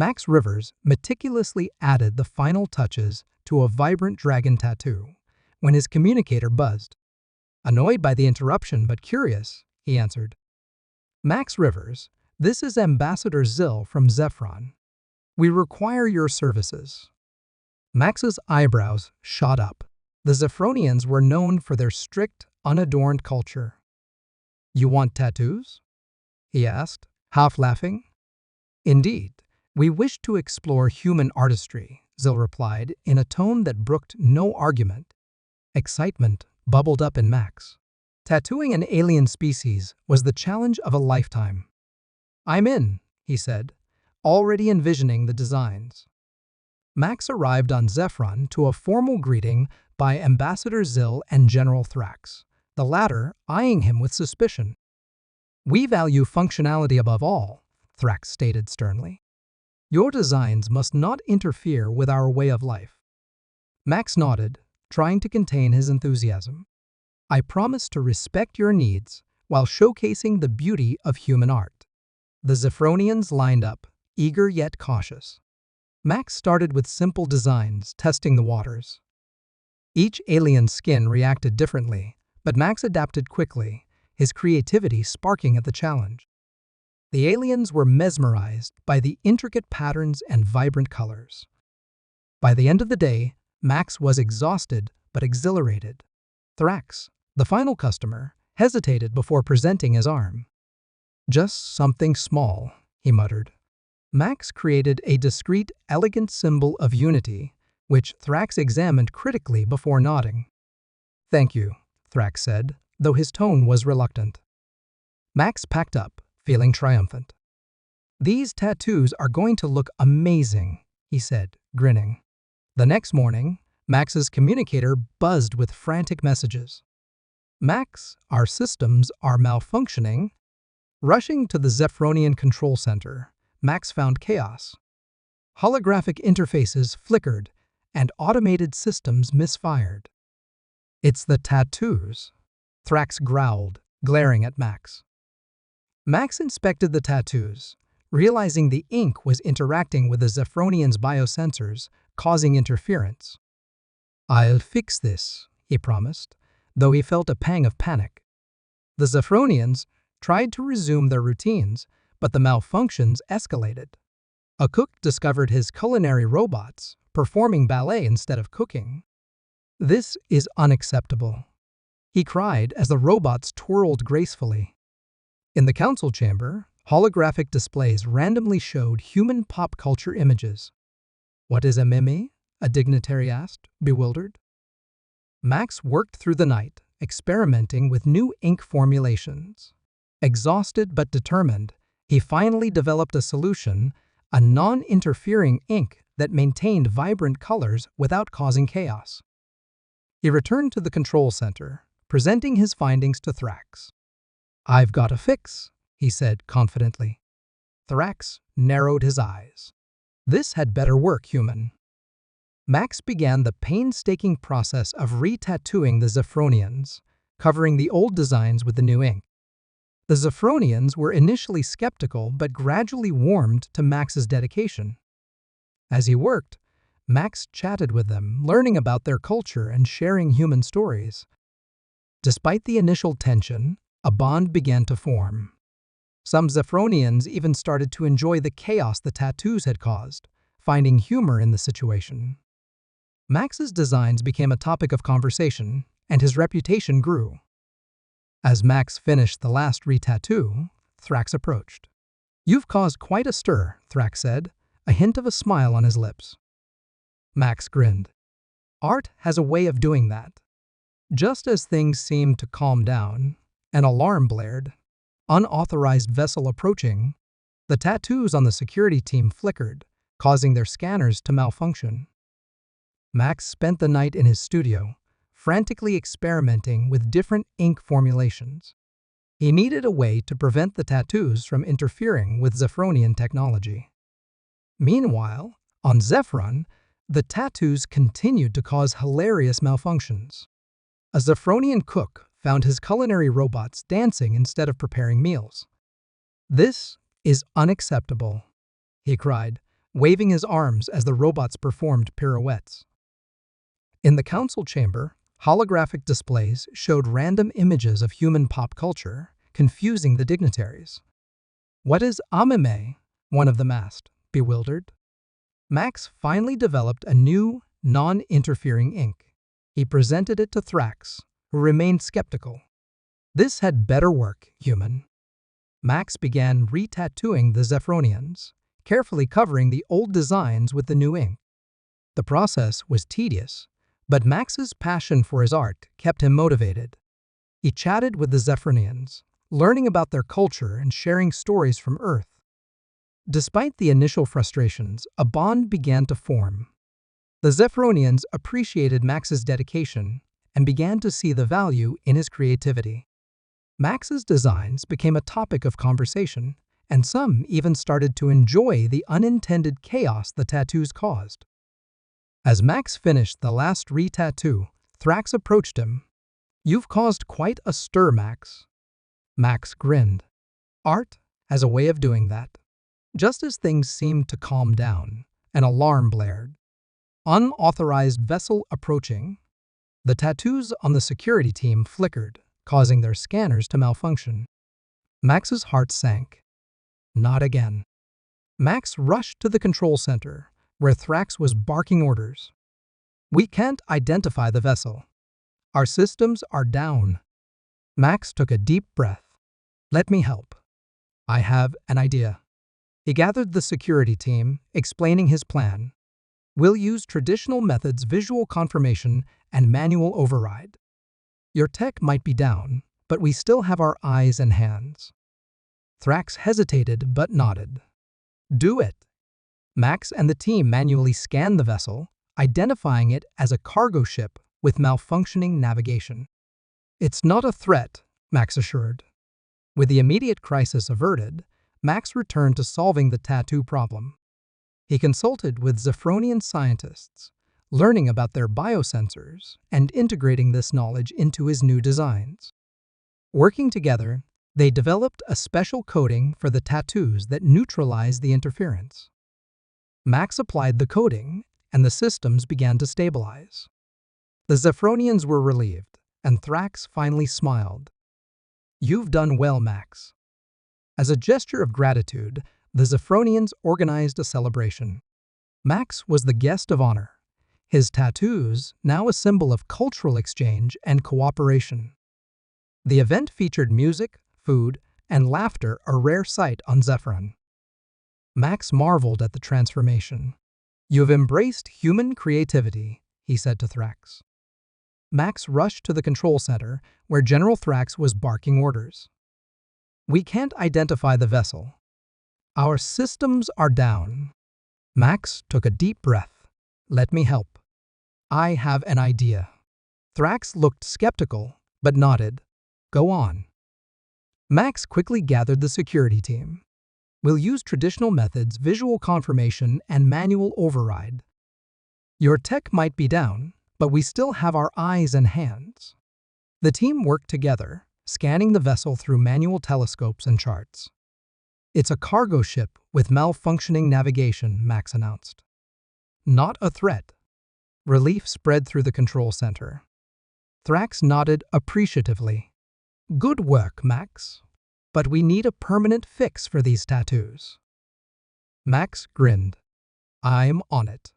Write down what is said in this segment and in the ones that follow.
Max Rivers meticulously added the final touches to a vibrant dragon tattoo when his communicator buzzed. Annoyed by the interruption but curious, he answered, "Max Rivers, this is Ambassador Zill from Zephron. We require your services." Max's eyebrows shot up. The Zephronians were known for their strict, unadorned culture. "You want tattoos?" he asked, half laughing. "Indeed, we wish to explore human artistry," Zill replied in a tone that brooked no argument. Excitement bubbled up in Max. Tattooing an alien species was the challenge of a lifetime. "I'm in," he said, already envisioning the designs. Max arrived on Zephron to a formal greeting by Ambassador Zill and General Thrax, the latter eyeing him with suspicion. "We value functionality above all," Thrax stated sternly. "Your designs must not interfere with our way of life." Max nodded, trying to contain his enthusiasm. "I promise to respect your needs while showcasing the beauty of human art." The Zephronians lined up, eager yet cautious. Max started with simple designs, testing the waters. Each alien's skin reacted differently, but Max adapted quickly, his creativity sparking at the challenge. The aliens were mesmerized by the intricate patterns and vibrant colors. By the end of the day, Max was exhausted but exhilarated. Thrax, the final customer, hesitated before presenting his arm. "Just something small," he muttered. Max created a discreet, elegant symbol of unity, which Thrax examined critically before nodding. "Thank you," Thrax said, though his tone was reluctant. Max packed up, feeling triumphant. "These tattoos are going to look amazing," he said, grinning. The next morning, Max's communicator buzzed with frantic messages. "Max, our systems are malfunctioning." Rushing to the Zephronian control center, Max found chaos. Holographic interfaces flickered, and automated systems misfired. "It's the tattoos," Thrax growled, glaring at Max. Max inspected the tattoos, realizing the ink was interacting with the Zephronians' biosensors, causing interference. "I'll fix this," he promised, though he felt a pang of panic. The Zephronians tried to resume their routines, but the malfunctions escalated. A cook discovered his culinary robots performing ballet instead of cooking. "This is unacceptable," he cried as the robots twirled gracefully. In the council chamber, holographic displays randomly showed human pop culture images. "What is a meme?" a dignitary asked, bewildered. Max worked through the night, experimenting with new ink formulations. Exhausted but determined, he finally developed a solution, a non-interfering ink that maintained vibrant colors without causing chaos. He returned to the control center, presenting his findings to Thrax. "I've got a fix," he said confidently. Thrax narrowed his eyes. "This had better work, human." Max began the painstaking process of re-tattooing the Zephronians, covering the old designs with the new ink. The Zephronians were initially skeptical but gradually warmed to Max's dedication. As he worked, Max chatted with them, learning about their culture and sharing human stories. Despite the initial tension, a bond began to form. Some Zephronians even started to enjoy the chaos the tattoos had caused, finding humor in the situation. Max's designs became a topic of conversation, and his reputation grew. As Max finished the last re-tattoo, Thrax approached. "You've caused quite a stir," Thrax said, a hint of a smile on his lips. Max grinned. "Art has a way of doing that." Just as things seemed to calm down, an alarm blared. Unauthorized vessel approaching. The tattoos on the security team flickered, causing their scanners to malfunction. Max spent the night in his studio, frantically experimenting with different ink formulations. He needed a way to prevent the tattoos from interfering with Zephronian technology. Meanwhile, on Zephron, the tattoos continued to cause hilarious malfunctions. A Zephronian cook found his culinary robots dancing instead of preparing meals. "This is unacceptable," he cried, waving his arms as the robots performed pirouettes. In the council chamber, holographic displays showed random images of human pop culture, confusing the dignitaries. "What is anime?" one of them asked, bewildered. Max finally developed a new, non-interfering ink. He presented it to Thrax, who remained skeptical. "This had better work, human." Max began re-tattooing the Zephronians, carefully covering the old designs with the new ink. The process was tedious, but Max's passion for his art kept him motivated. He chatted with the Zephronians, learning about their culture and sharing stories from Earth. Despite the initial frustrations, a bond began to form. The Zephronians appreciated Max's dedication and began to see the value in his creativity. Max's designs became a topic of conversation, and some even started to enjoy the unintended chaos the tattoos caused. As Max finished the last re-tattoo, Thrax approached him. "You've caused quite a stir, Max." Max grinned. "Art has a way of doing that." Just as things seemed to calm down, an alarm blared. "Unauthorized vessel approaching." The tattoos on the security team flickered, causing their scanners to malfunction. Max's heart sank. Not again. Max rushed to the control center, where Thrax was barking orders. "We can't identify the vessel. Our systems are down." Max took a deep breath. "Let me help. I have an idea." He gathered the security team, explaining his plan. "We'll use traditional methods, visual confirmation, and manual override. Your tech might be down, but we still have our eyes and hands." Thrax hesitated but nodded. "Do it." Max and the team manually scanned the vessel, identifying it as a cargo ship with malfunctioning navigation. "It's not a threat," Max assured. With the immediate crisis averted, Max returned to solving the tattoo problem. He consulted with Zephronian scientists, learning about their biosensors and integrating this knowledge into his new designs. Working together, they developed a special coating for the tattoos that neutralized the interference. Max applied the coating, and the systems began to stabilize. The Zephronians were relieved, and Thrax finally smiled. "You've done well, Max." As a gesture of gratitude, the Zephronians organized a celebration. Max was the guest of honor, his tattoos now a symbol of cultural exchange and cooperation. The event featured music, food, and laughter, a rare sight on Zephron. Max marveled at the transformation. "You've embraced human creativity," he said to Thrax. Max rushed to the control center, where General Thrax was barking orders. "We can't identify the vessel. Our systems are down." Max took a deep breath. "Let me help. I have an idea." Thrax looked skeptical, but nodded. "Go on." Max quickly gathered the security team. "We'll use traditional methods, visual confirmation, and manual override. Your tech might be down, but we still have our eyes and hands." The team worked together, scanning the vessel through manual telescopes and charts. "It's a cargo ship with malfunctioning navigation," Max announced. "Not a threat." Relief spread through the control center. Thrax nodded appreciatively. "Good work, Max. But we need a permanent fix for these tattoos." Max grinned. "I'm on it."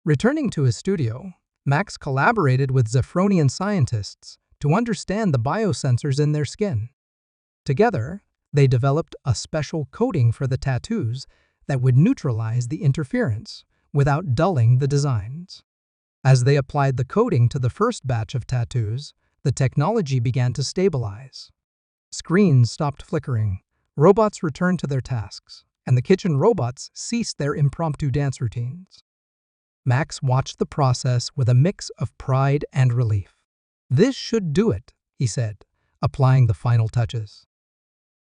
Returning to his studio, Max collaborated with Zephronian scientists to understand the biosensors in their skin. Together, they developed a special coating for the tattoos that would neutralize the interference without dulling the designs. As they applied the coating to the first batch of tattoos, the technology began to stabilize. Screens stopped flickering, robots returned to their tasks, and the kitchen robots ceased their impromptu dance routines. Max watched the process with a mix of pride and relief. "This should do it," he said, applying the final touches.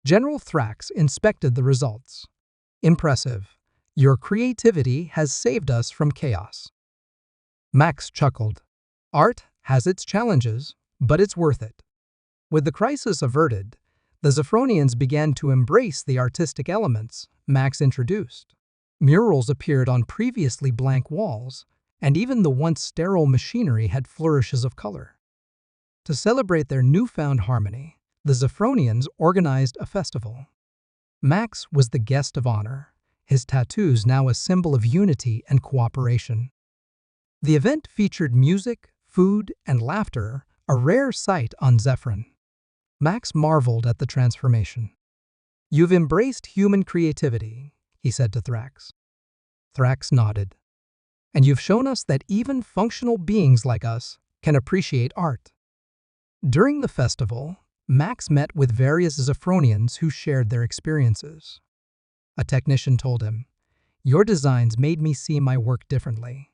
General Thrax inspected the results. "Impressive. Your creativity has saved us from chaos." Max chuckled. "Art has its challenges, but it's worth it." With the crisis averted, the Zephronians began to embrace the artistic elements Max introduced. Murals appeared on previously blank walls, and even the once sterile machinery had flourishes of color. To celebrate their newfound harmony, the Zephronians organized a festival. Max was the guest of honor, his tattoos now a symbol of unity and cooperation. The event featured music, food, and laughter, a rare sight on Zephron. Max marveled at the transformation. "You've embraced human creativity," he said to Thrax. Thrax nodded. "And you've shown us that even functional beings like us can appreciate art." During the festival, Max met with various Zephronians who shared their experiences. A technician told him, "Your designs made me see my work differently.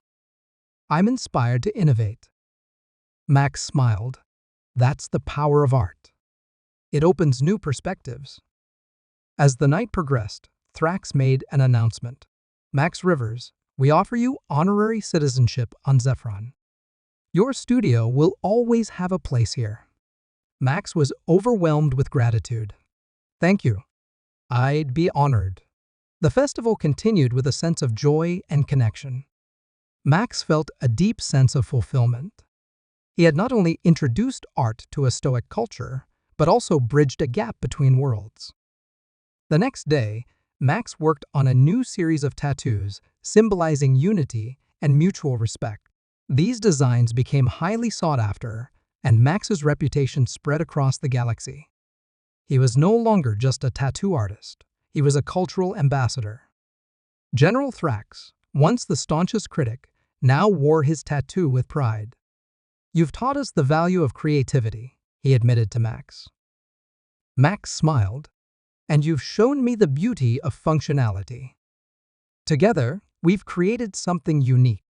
I'm inspired to innovate." Max smiled. "That's the power of art. It opens new perspectives." As the night progressed, Thrax made an announcement. "Max Rivers, we offer you honorary citizenship on Zephron. Your studio will always have a place here." Max was overwhelmed with gratitude. "Thank you. I'd be honored." The festival continued with a sense of joy and connection. Max felt a deep sense of fulfillment. He had not only introduced art to a Stoic culture, but also bridged a gap between worlds. The next day, Max worked on a new series of tattoos symbolizing unity and mutual respect. These designs became highly sought after, and Max's reputation spread across the galaxy. He was no longer just a tattoo artist. He was a cultural ambassador. General Thrax, once the staunchest critic, now wore his tattoo with pride. "You've taught us the value of creativity," he admitted to Max. Max smiled. "And you've shown me the beauty of functionality. Together, we've created something unique."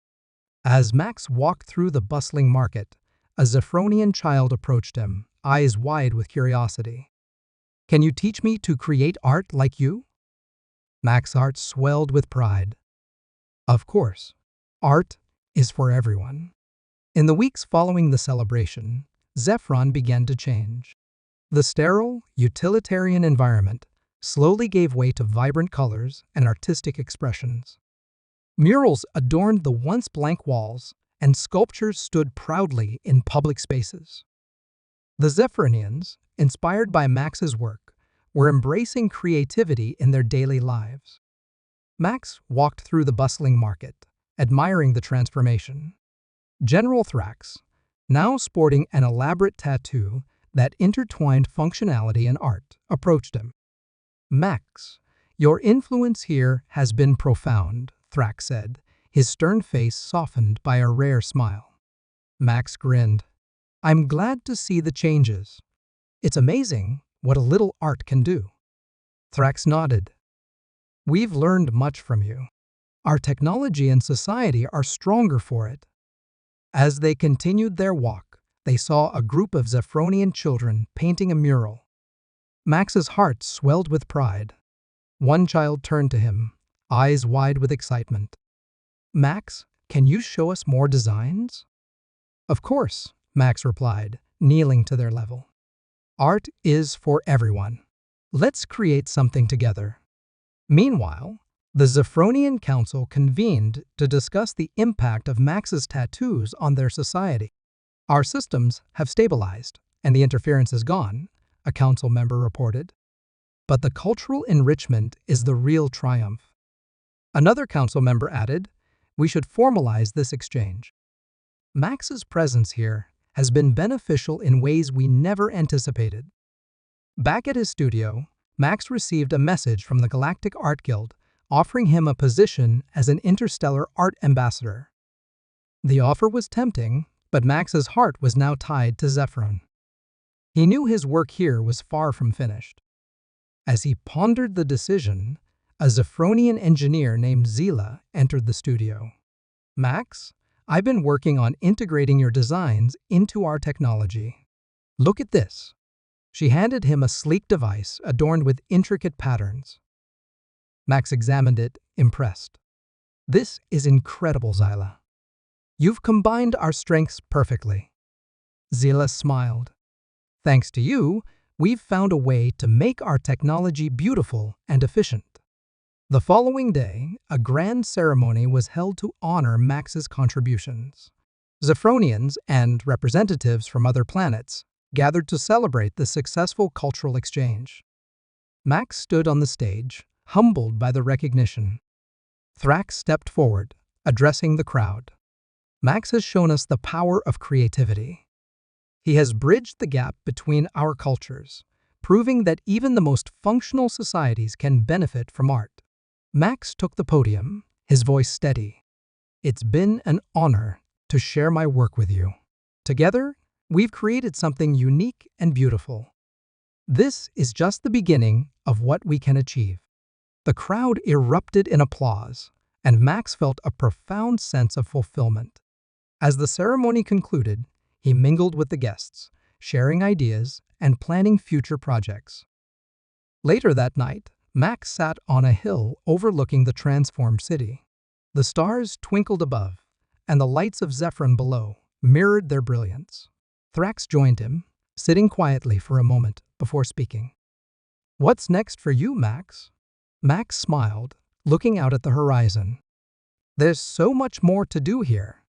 As Max walked through the bustling market, a Zephronian child approached him, eyes wide with curiosity. "Can you teach me to create art like you?" Max's heart swelled with pride. "Of course. Art is for everyone." In the weeks following the celebration, Zephron began to change. The sterile, utilitarian environment slowly gave way to vibrant colors and artistic expressions. Murals adorned the once blank walls, and sculptures stood proudly in public spaces. The Zephronians, inspired by Max's work, were embracing creativity in their daily lives. Max walked through the bustling market, admiring the transformation. General Thrax, now sporting an elaborate tattoo that intertwined functionality and art, approached him. "Max, your influence here has been profound," Thrax said, his stern face softened by a rare smile. Max grinned. "I'm glad to see the changes. It's amazing what a little art can do." Thrax nodded. "We've learned much from you. Our technology and society are stronger for it." As they continued their walk, they saw a group of Zephronian children painting a mural. Max's heart swelled with pride. One child turned to him, eyes wide with excitement. "Max, can you show us more designs?" "Of course," Max replied, kneeling to their level. "Art is for everyone. Let's create something together." Meanwhile, the Zephronian Council convened to discuss the impact of Max's tattoos on their society. "Our systems have stabilized, and the interference is gone," a council member reported. "But the cultural enrichment is the real triumph." Another council member added, "We should formalize this exchange." Max's presence here has been beneficial in ways we never anticipated. Back at his studio, Max received a message from the Galactic Art Guild offering him a position as an interstellar art ambassador. The offer was tempting, but Max's heart was now tied to Zephron. He knew his work here was far from finished. As he pondered the decision, a Zephronian engineer named Zila entered the studio. "Max, I've been working on integrating your designs into our technology. Look at this." She handed him a sleek device adorned with intricate patterns. Max examined it, impressed. "This is incredible, Zila. You've combined our strengths perfectly." Zila smiled. "Thanks to you, we've found a way to make our technology beautiful and efficient." The following day, a grand ceremony was held to honor Max's contributions. Zephronians and representatives from other planets gathered to celebrate the successful cultural exchange. Max stood on the stage, humbled by the recognition. Thrax stepped forward, addressing the crowd. Max has shown us the power of creativity. He has bridged the gap between our cultures, proving that even the most functional societies can benefit from art. Max took the podium, his voice steady. It's been an honor to share my work with you. Together, we've created something unique and beautiful. This is just the beginning of what we can achieve. The crowd erupted in applause, and Max felt a profound sense of fulfillment. As the ceremony concluded, he mingled with the guests, sharing ideas and planning future projects. Later that night, Max sat on a hill overlooking the transformed city. The stars twinkled above, and the lights of Zephron below mirrored their brilliance. Thrax joined him, sitting quietly for a moment before speaking. "What's next for you, Max?" Max smiled, looking out at the horizon. "There's so much more to do here.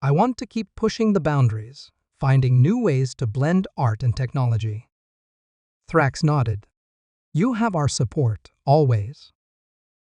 I want to keep pushing the boundaries, finding new ways to blend art and technology." Thrax nodded. "You have our support, always."